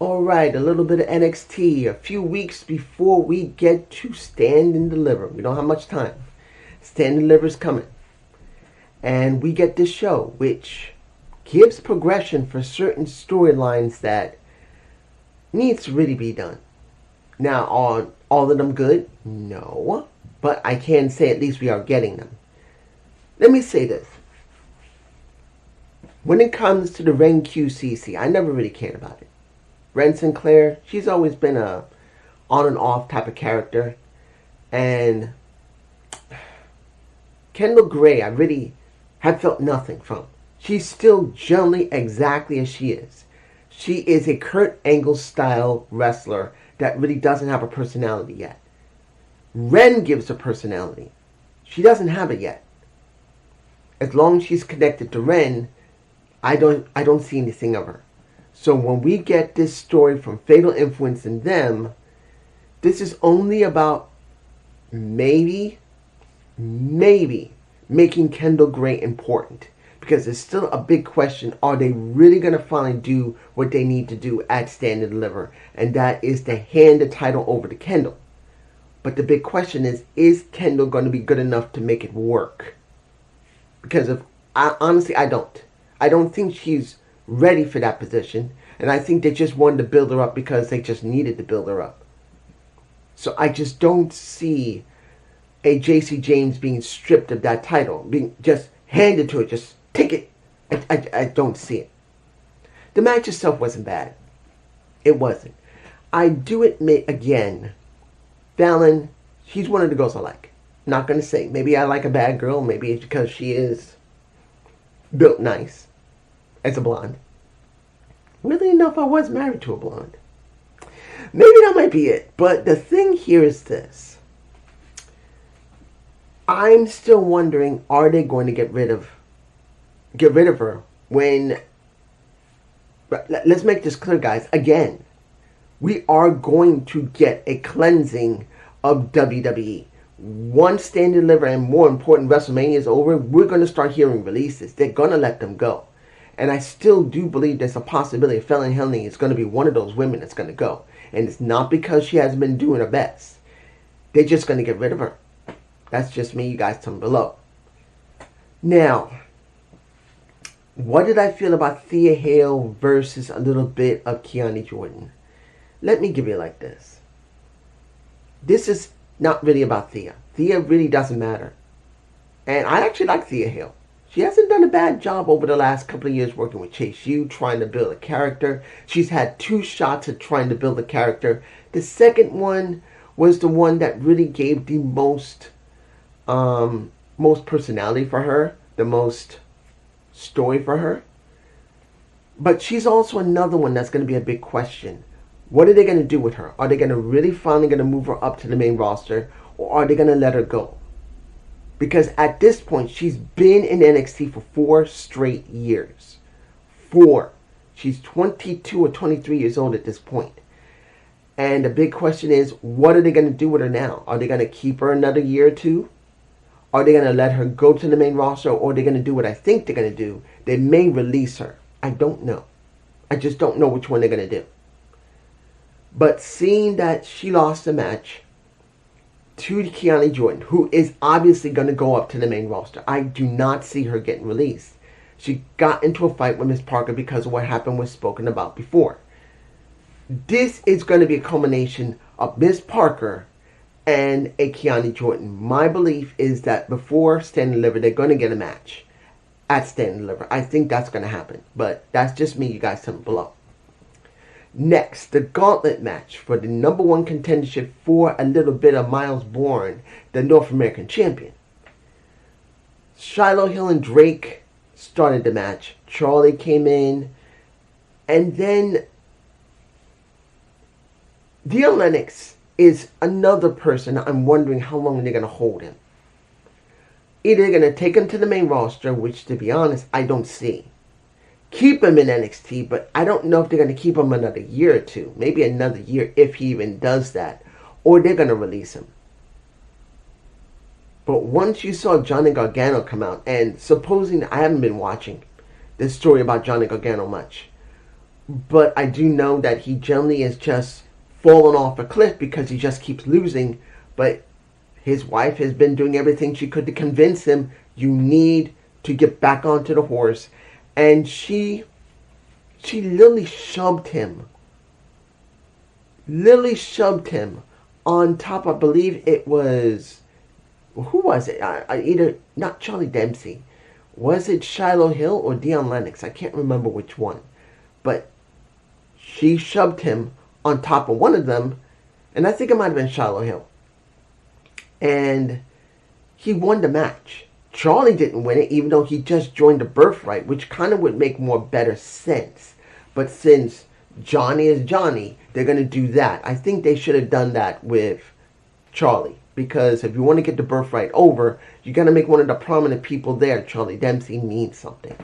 Alright, a little bit of NXT. A few weeks before we get to Stand and Deliver. We don't have much time. Stand and Deliver is coming. And we get this show, which gives progression for certain storylines that needs to really be done. Now, are all of them good? No. But I can say at least we are getting them. Let me say this. When it comes to the Ren QCC, I never really cared about it. Ren Sinclair, she's always been a on and off type of character. And Kendall Gray, I really have felt nothing from. She's still generally exactly as she is. She is a Kurt Angle style wrestler that really doesn't have a personality yet. Ren gives a personality. She doesn't have it yet. As long as she's connected to Ren, I don't see anything of her. So when we get this story from Fatal Influence and them, this is only about maybe making Kendall Gray important. Because there's still a big question, are they really going to finally do what they need to do at Stand and Deliver? And that is to hand the title over to Kendall. But the big question is Kendall going to be good enough to make it work? Because honestly, I don't. I don't think she's ready for that position. And I think they just wanted to build her up because they just needed to build her up. So I just don't see a JC James being stripped of that title. Being just handed to her. Just take it. I don't see it. The match itself wasn't bad. It wasn't. I do admit again, Fallon, she's one of the girls I like. Not going to say. Maybe I like a bad girl. Maybe it's because she is built nice as a blonde. Weirdly enough, I was married to a blonde. Maybe that might be it. But the thing here is this. I'm still wondering, are they going to get rid of her when... Let's make this clear, guys. Again, we are going to get a cleansing of WWE. Once Stand and Deliver and more important WrestleMania is over, we're going to start hearing releases. They're going to let them go. And I still do believe there's a possibility Fallon Henley is going to be one of those women that's going to go. And it's not because she hasn't been doing her best. They're just going to get rid of her. That's just me. You guys tell me below. Now, what did I feel about Thea Hale versus a little bit of Kiani Jordan? Let me give you like this. This is not really about Thea. Thea really doesn't matter. And I actually like Thea Hale. She hasn't done a bad job over the last couple of years working with Chase U, trying to build a character. She's had 2 shots at trying to build a character. The second one was the one that really gave the most personality for her, the most story for her. But she's also another one that's going to be a big question. What are they going to do with her? Are they going to really finally going to move her up to the main roster, or are they going to let her go? Because at this point, she's been in NXT for 4 straight years. 4. She's 22 or 23 years old at this point. And the big question is, what are they going to do with her now? Are they going to keep her another year or 2? Are they going to let her go to the main roster? Or are they going to do what I think they're going to do? They may release her. I don't know. I just don't know which one they're going to do. But seeing that she lost the match to Kiani Jordan, who is obviously going to go up to the main roster, I do not see her getting released. She got into a fight with Miss Parker because of what happened was spoken about before. This is going to be a culmination of Miss Parker and a Kiani Jordan. My belief is that before Stand and Deliver, they're going to get a match at Stand and Deliver. I think that's going to happen. But that's just me. You guys tell me below. Next, the gauntlet match for the number 1 contendership for a little bit of Miles Bourne, the North American champion. Shiloh Hill and Drake started the match. Charlie came in. And then Dio Lennox is another person I'm wondering how long they're going to hold him. Either they're going to take him to the main roster, which to be honest, I don't see. Keep him in NXT, but I don't know if they're going to keep him another year or 2. Maybe another year if he even does that. Or they're going to release him. But once you saw Johnny Gargano come out, and supposing I haven't been watching this story about Johnny Gargano much. but I do know that he generally is just falling off a cliff because he just keeps losing. But his wife has been doing everything she could to convince him, you need to get back onto the horse. And she literally shoved him. On top, I believe it was, who was it? Either, not Charlie Dempsey. Was it Shiloh Hill or Deion Lennox? I can't remember which one. But she shoved him on top of one of them, and I think it might have been Shiloh Hill. And he won the match. Charlie didn't win it, even though he just joined the birthright, which kind of would make more better sense. But since Johnny is Johnny, they're going to do that. I think they should have done that with Charlie. Because if you want to get the birthright over, you got to make one of the prominent people there, Charlie Dempsey, mean something.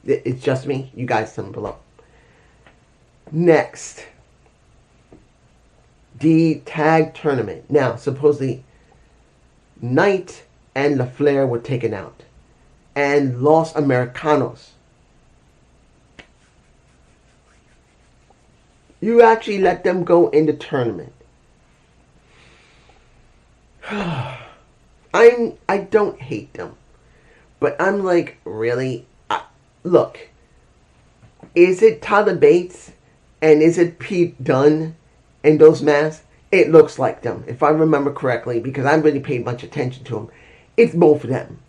It's just me. You guys tell me below. Next, the tag tournament. Now, supposedly, Knight and LaFleur were taken out. And Los Americanos. You actually let them go in the tournament. I don't hate them. But I'm like, really? Look, is it Tyler Bates and is it Pete Dunne in those masks? It looks like them, if I remember correctly, because I haven't really paid much attention to them. It's both of them.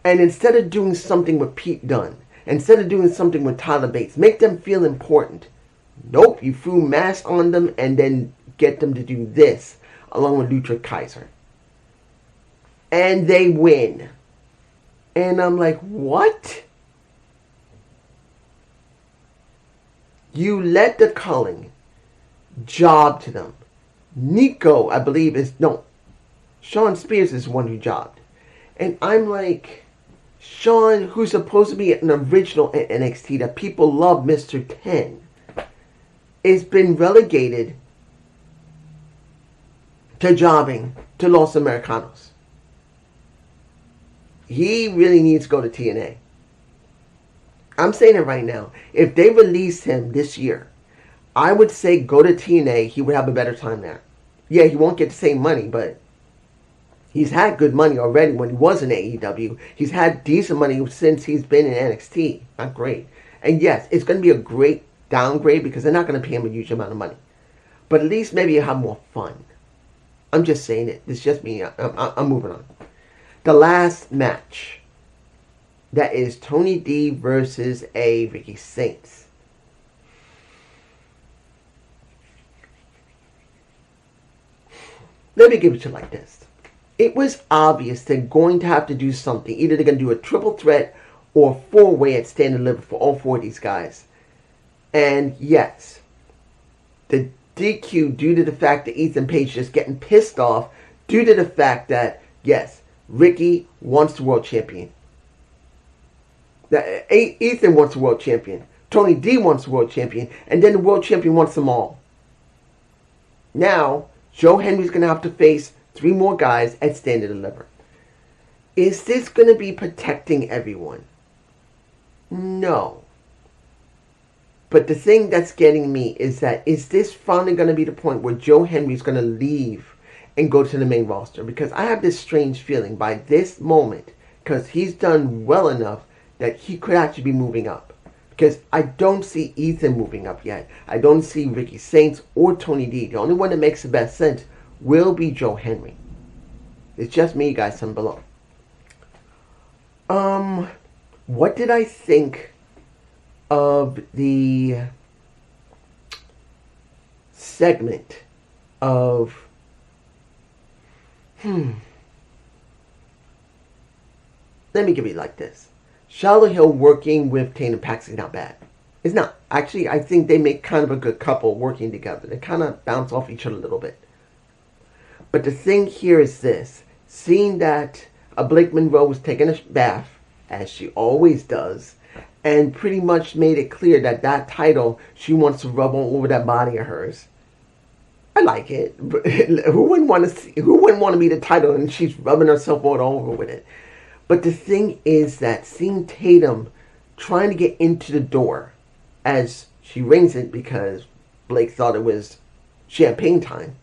And instead of doing something with Pete Dunne, instead of doing something with Tyler Bates, make them feel important. Nope, you threw masks on them and then get them to do this, along with Lucha Kaiser. And they win. And I'm like, what? You let the culling job to them. Nico, I believe, Sean Spears is the one who jobbed. And I'm like, Sean, who's supposed to be an original at NXT, that people love, Mr. 10, has been relegated to jobbing to Los Americanos. He really needs to go to TNA. I'm saying it right now. If they release him this year, I would say go to TNA. He would have a better time there. Yeah, he won't get the same money, but he's had good money already when he was in AEW. He's had decent money since he's been in NXT. Not great. And yes, it's going to be a great downgrade because they're not going to pay him a huge amount of money. But at least maybe you'll have more fun. I'm just saying it. It's just me. I'm moving on. The last match. That is Tony D versus Ricky Saints. Let me give it to you like this. It was obvious they're going to have to do something. Either they're going to do a triple threat or four-way at Stand and Deliver for all four of these guys. And yes, the DQ due to the fact that Ethan Page is getting pissed off due to the fact that, yes, Ricky wants the world champion. Ethan wants the world champion. Tony D wants the world champion. And then the world champion wants them all. Now, Joe Henry's going to have to face 3 more guys at Stand and Deliver. Is this going to be protecting everyone? No. But the thing that's getting me is that, is this finally going to be the point where Joe Henry's going to leave and go to the main roster? Because I have this strange feeling by this moment, because he's done well enough that he could actually be moving up. Because I don't see Ethan moving up yet. I don't see Ricky Saints or Tony D. The only one that makes the best sense will be Joe Henry. It's just me, guys, down below. What did I think of the segment of let me give you like this. Charlotte Hill working with Tatum Paxley, not bad. It's not. Actually, I think they make kind of a good couple working together. They kind of bounce off each other a little bit. But the thing here is this. Seeing that Blake Monroe was taking a bath, as she always does, and pretty much made it clear that that title she wants to rub all over that body of hers. I like it. Who wouldn't want to be the title and she's rubbing herself all over with it? But the thing is that seeing Tatum trying to get into the door as she rings it because Blake thought it was champagne time,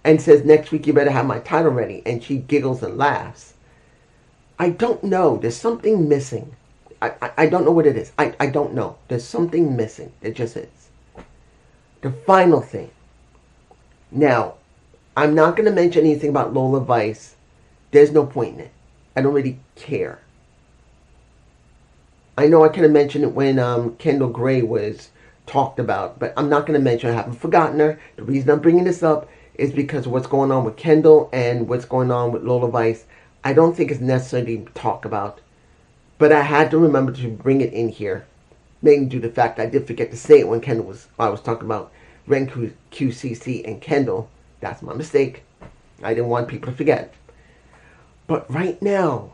and says, next week you better have my title ready. And she giggles and laughs. I don't know. There's something missing. I don't know what it is. I don't know. There's something missing. It just is. The final thing. Now, I'm not going to mention anything about Lola Vice. There's no point in it. I don't really care. I know I could have mentioned it when Kendall Gray was talked about, but I'm not going to mention it. I haven't forgotten her. The reason I'm bringing this up is because of what's going on with Kendall and what's going on with Lola Vice. I don't think it's necessary to talk about, but I had to remember to bring it in here, mainly due to the fact I did forget to say it when I was talking about Ren QCC and Kendall. That's my mistake. I didn't want people to forget. But right now,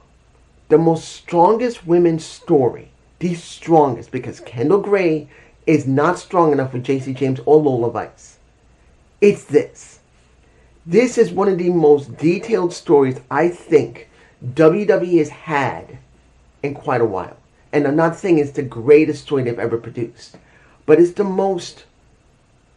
the most strongest women's story, the strongest, because Kendall Gray is not strong enough for JC James or Lola Vice. It's this. This is one of the most detailed stories I think WWE has had in quite a while. And I'm not saying it's the greatest story they've ever produced, but it's the most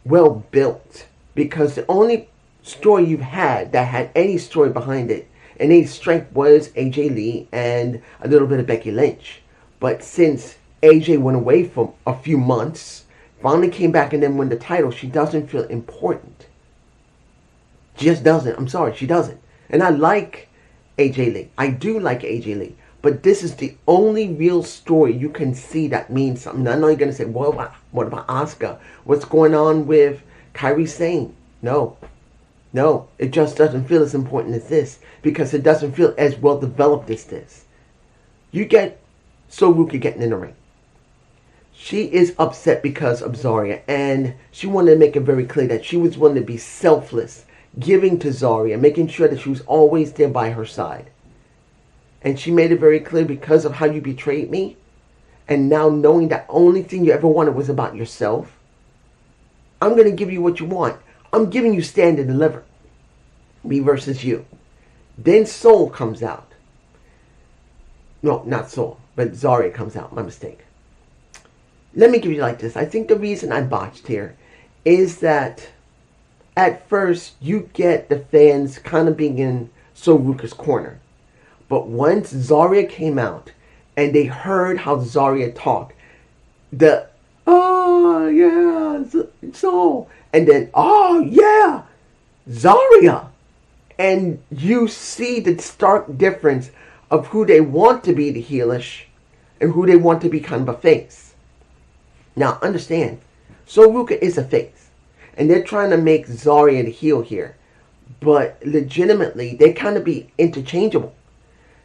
well built, because the only story you've had that had any story behind it and any strength was AJ Lee and a little bit of Becky Lynch. But since AJ went away for a few months, finally came back and then won the title, she doesn't feel important. She just doesn't. I'm sorry, she doesn't. And I like AJ Lee. I do like AJ Lee. But this is the only real story you can see that means something. I know you're going to say, well, what about Asuka? What's going on with Kairi Sane? No. No, it just doesn't feel as important as this, because it doesn't feel as well developed as this. You get Soruka getting in the ring. She is upset because of Zaria, and she wanted to make it very clear that she was willing to be selfless, giving to Zaria, making sure that she was always there by her side. And she made it very clear, because of how you betrayed me, and now knowing that only thing you ever wanted was about yourself, I'm going to give you what you want. I'm giving you stand and deliver. Me versus you. Then Soul comes out. No, not Soul, but Zaria comes out. My mistake. Let me give you like this. I think the reason I botched here is that at first you get the fans kind of being in Soruka's corner. But once Zaria came out and they heard how Zaria talked, oh yeah, Soul, and then, oh yeah, Zaria. And you see the stark difference of who they want to be the heelish and who they want to be kind of a face. Now, understand, Soruka is a face. And they're trying to make Zaria the heel here. But legitimately, they kind of be interchangeable,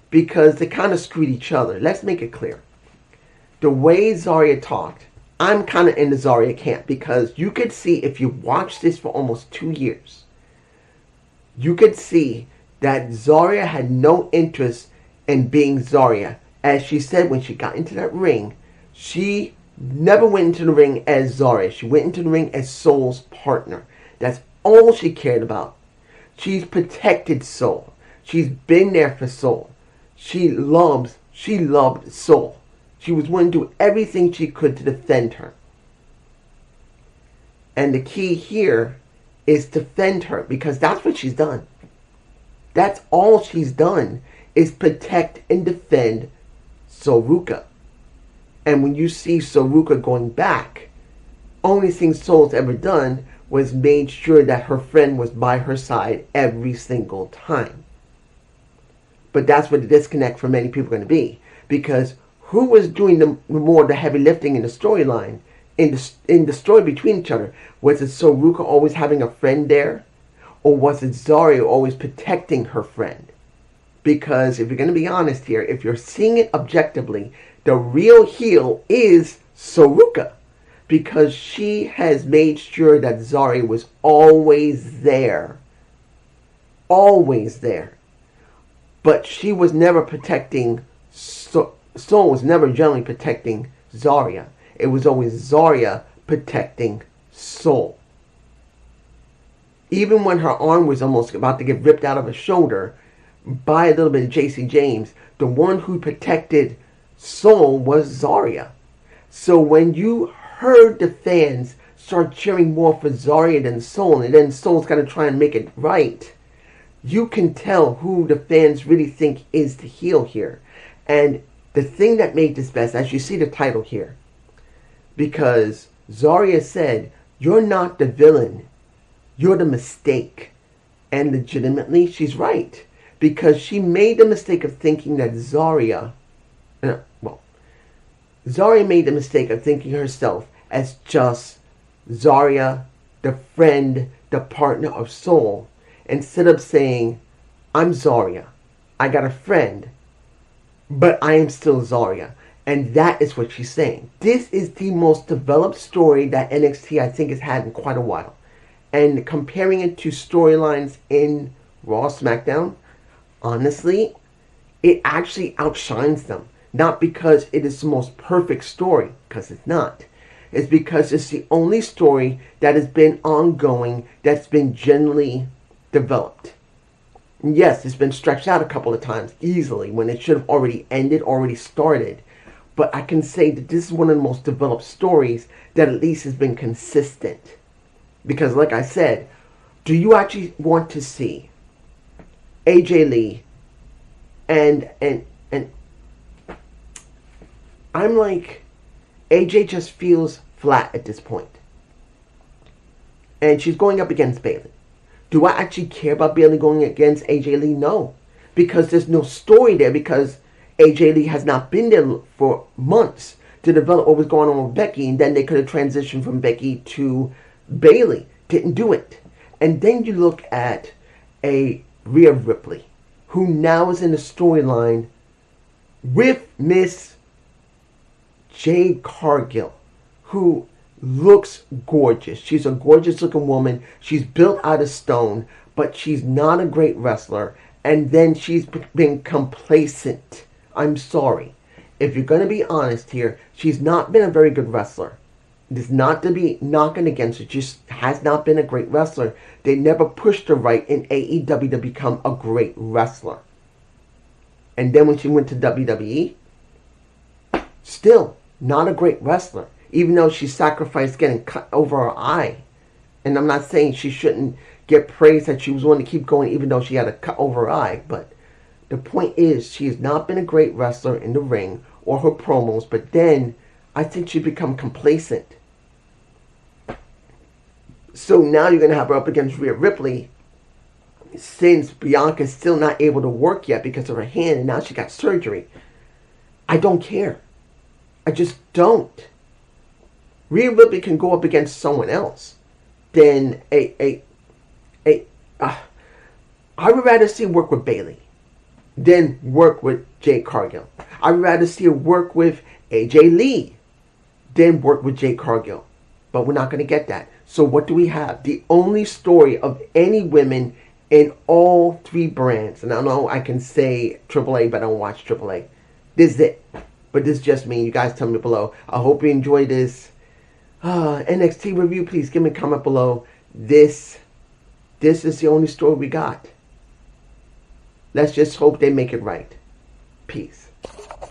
because they kind of screwed each other. Let's make it clear. The way Zaria talked, I'm kind of in the Zaria camp, because you could see, if you watch this for almost 2 years, you could see that Zaria had no interest in being Zaria. As she said when she got into that ring, she never went into the ring as Zaria. She went into the ring as Soul's partner. That's all she cared about. She's protected Soul. She's been there for Soul. She loved Soul. She was willing to do everything she could to defend her. And the key here is defend her, because that's what she's done. That's all she's done, is protect and defend Soruka. And when you see Soruka going back, only thing Soul's ever done was made sure that her friend was by her side every single time. But that's where the disconnect for many people are going to be, because who was doing the more the heavy lifting in the storyline, in the story between each other? Was it Soruka always having a friend there, or was it Zaria always protecting her friend? Because if you're going to be honest here, if you're seeing it objectively, the real heel is Soruka, because she has made sure that Zaria was always there. Always there. But she was never protecting, Soul was never generally protecting Zaria. It was always Zaria protecting Soul. Even when her arm was almost about to get ripped out of her shoulder by a little bit of JC James, the one who protected Soul was Zaria. So when you heard the fans start cheering more for Zaria than Soul, and then Soul's got to try and make it right, you can tell who the fans really think is the heel here. And the thing that made this best, as you see the title here, because Zaria said, "You're not the villain, you're the mistake." And legitimately, she's right. Because she made the mistake of thinking that Zaria made the mistake of thinking herself as just Zaria, the friend, the partner of Soul, instead of saying, "I'm Zaria, I got a friend, but I am still Zaria." And that is what she's saying. This is the most developed story that NXT, I think, has had in quite a while. And comparing it to storylines in Raw, SmackDown, honestly, it actually outshines them. Not because it is the most perfect story, because it's not. It's because it's the only story that has been ongoing, that's been generally developed. Yes, it's been stretched out a couple of times easily when it should have already ended, already started. But I can say that this is one of the most developed stories that at least has been consistent. Because like I said, do you actually want to see AJ Lee and I'm like, AJ just feels flat at this point. And she's going up against Bayley. Do I actually care about Bayley going against AJ Lee? No. Because there's no story there, because AJ Lee has not been there for months to develop what was going on with Becky, and then they could have transitioned from Becky to Bayley. Didn't do it. And then you look at a Rhea Ripley, who now is in the storyline with Miss Jade Cargill, who looks gorgeous. She's a gorgeous looking woman. She's built out of stone, but she's not a great wrestler. And then she's been complacent. I'm sorry. If you're going to be honest here, she's not been a very good wrestler. It's not to be knocking against her. Just has not been a great wrestler. They never pushed her right in AEW to become a great wrestler. And then when she went to WWE, still not a great wrestler. Even though she sacrificed getting cut over her eye. And I'm not saying she shouldn't get praise that she was willing to keep going even though she had a cut over her eye. But the point is, she has not been a great wrestler in the ring or her promos. But then I think she's become complacent. So now you're going to have her up against Rhea Ripley, since Bianca's still not able to work yet because of her hand, and now she got surgery. I don't care. I just don't. Rhea Ripley can go up against someone else. Then I would rather see her work with Bayley than work with Jade Cargill. I would rather see her work with AJ Lee than work with Jade Cargill. But we're not going to get that. So what do we have? The only story of any women in all three brands. And I know I can say AAA, but I don't watch AAA. This is it. But this is just me. You guys tell me below. I hope you enjoy this NXT review. Please give me a comment below. This is the only story we got. Let's just hope they make it right. Peace.